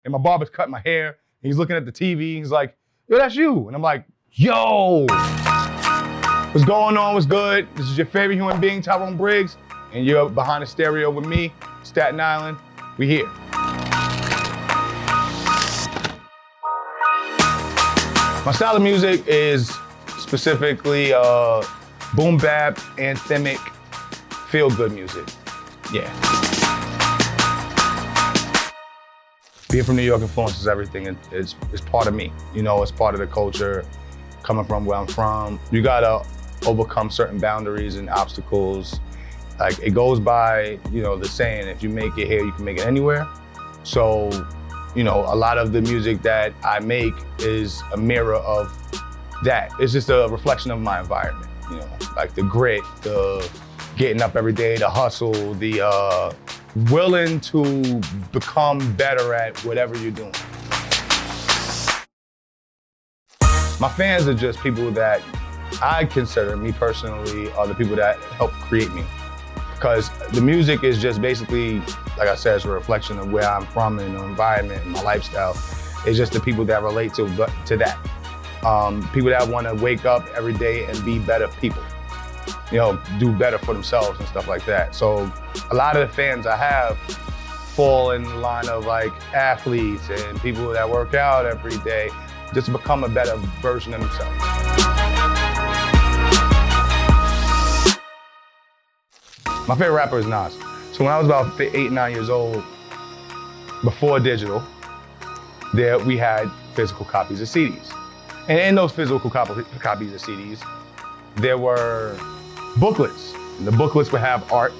and my barber's cutting my hair, and he's looking at the TV, he's like, yo, that's you. And I'm like, yo, what's going on, what's good? This is your favorite human being, Tyrone Briggs, and you're behind the stereo with me, Staten Island, we here. My style of music is specifically boom bap, anthemic, feel-good music, yeah. Being from New York influences everything. It's part of me. You know, it's part of the culture, coming from where I'm from. You gotta overcome certain boundaries and obstacles. Like, it goes by, you know, the saying, if you make it here, you can make it anywhere. So, you know, a lot of the music that I make is a mirror of that. It's just a reflection of my environment, you know, like the grit, the getting up every day, the hustle, the willing to become better at whatever you're doing. My fans are just people that I consider, me personally, are the people that help create me. Because the music is just basically, like I said, it's a reflection of where I'm from and the environment and my lifestyle. It's just the people that relate to that. People that want to wake up every day and be better people. You know, do better for themselves and stuff like that. So a lot of the fans I have fall in the line of like athletes and people that work out every day, just to become a better version of themselves. My favorite rapper is Nas. So when I was about 8, 9 years old, before digital, we had physical copies of CDs. And in those physical copies of CDs, there were booklets. And the booklets would have art,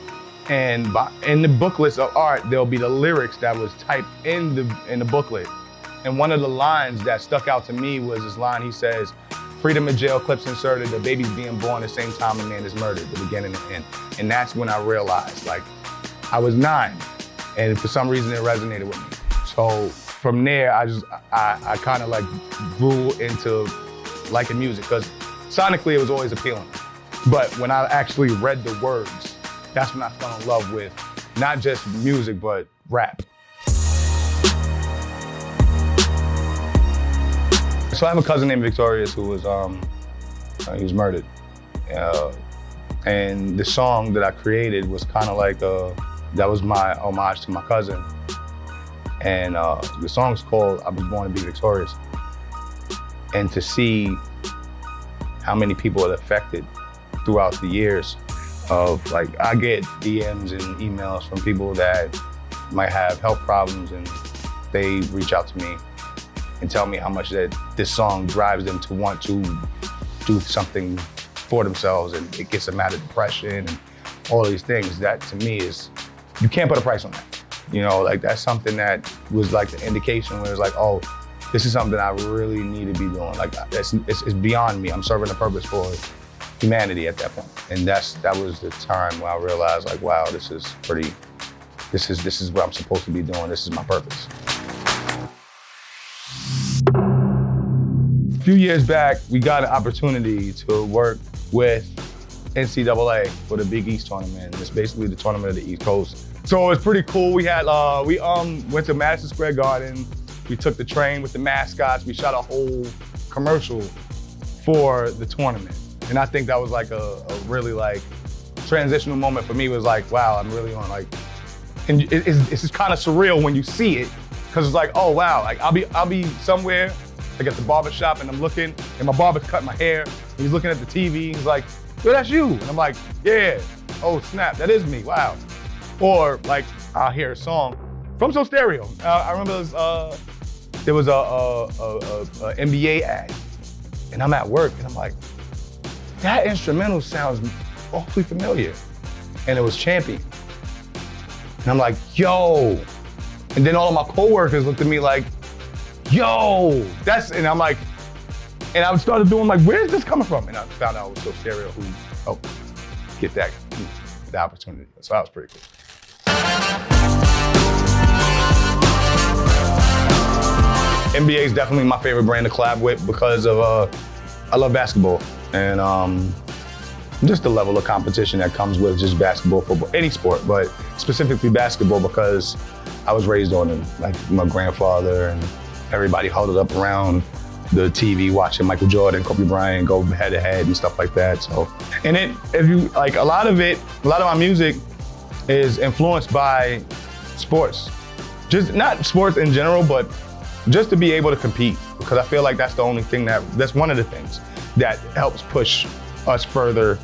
and in the booklets of art, there'll be the lyrics that was typed in the booklet. And one of the lines that stuck out to me was this line. He says, "Freedom in jail, clips inserted, the baby's being born the same time a man is murdered," the beginning and the end. And that's when I realized, like, I was 9, and for some reason it resonated with me. So from there, I kind of like grew into liking music, because sonically it was always appealing. But when I actually read the words, that's when I fell in love with not just music, but rap. So I have a cousin named Victorious who was he was murdered. And the song that I created was kind of like, that was my homage to my cousin. And the song's called I Was Born to Be Victorious. And to see how many people it affected throughout the years of, like, I get DMs and emails from people that might have health problems, and they reach out to me and tell me how much that this song drives them to want to do something for themselves, and it gets them out of depression and all of these things. That to me is, you can't put a price on that. You know, like, that's something that was like the indication where it's like, oh, this is something I really need to be doing. Like, it's beyond me. I'm serving a purpose for humanity at that point. And that was the time where I realized, like, wow, this is what I'm supposed to be doing. This is my purpose. A few years back, we got an opportunity to work with NCAA for the Big East tournament. It's basically the tournament of the East Coast. So it was pretty cool. We had went to Madison Square Garden. We took the train with the mascots. We shot a whole commercial for the tournament. And I think that was like a really like transitional moment for me. It was like, wow, I'm really on, like, and it's just kind of surreal when you see it, because it's like, oh wow, like I'll be somewhere, like at the barber shop, and I'm looking, and my barber's cutting my hair, and he's looking at the TV, he's like, yo, that's you. And I'm like, yeah, oh snap, that is me, wow. Or like, I'll hear a song from So Stereo. I remember there was a NBA ad, and I'm at work, and I'm like, that instrumental sounds awfully familiar. And it was Champion. And I'm like, yo. And then all of my coworkers looked at me like, yo, and I'm like, and I started doing like, where's this coming from? And I found out it was So Stereo who helped get the opportunity. So that was pretty cool. NBA is definitely my favorite brand to collab with because of, I love basketball. And just the level of competition that comes with just basketball, football, any sport, but specifically basketball, because I was raised on it, like my grandfather and everybody huddled up around the TV watching Michael Jordan, Kobe Bryant go head to head and stuff like that. So, and if you, like a lot of my music is influenced by sports. Just not sports in general, but just to be able to compete. Because I feel like that's the only thing that's one of the things that helps push us further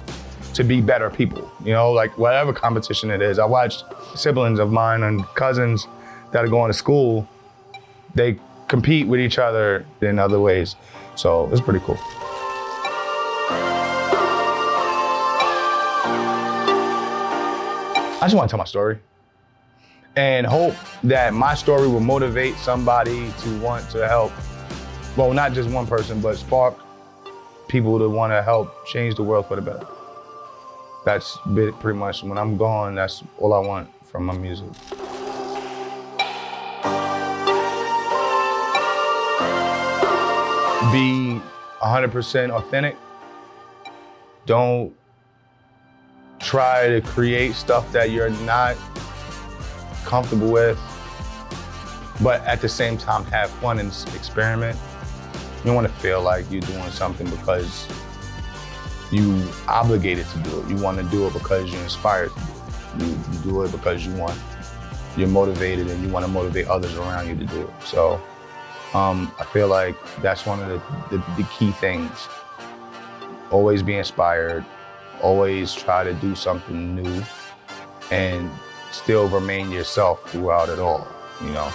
to be better people. You know, like whatever competition it is. I watched siblings of mine and cousins that are going to school, they compete with each other in other ways. So it's pretty cool. I just want to tell my story and hope that my story will motivate somebody to want to help. Well, not just one person, but spark people to want to help change the world for the better. That's pretty much, when I'm gone, that's all I want from my music. Be 100% authentic. Don't try to create stuff that you're not comfortable with, but at the same time have fun and experiment. You don't want to feel like you're doing something because you obligated to do it. You want to do it because you're inspired to do it. You do it because you're motivated and you want to motivate others around you to do it. So I feel like that's one of the key things. Always be inspired, always try to do something new and still remain yourself throughout it all, you know?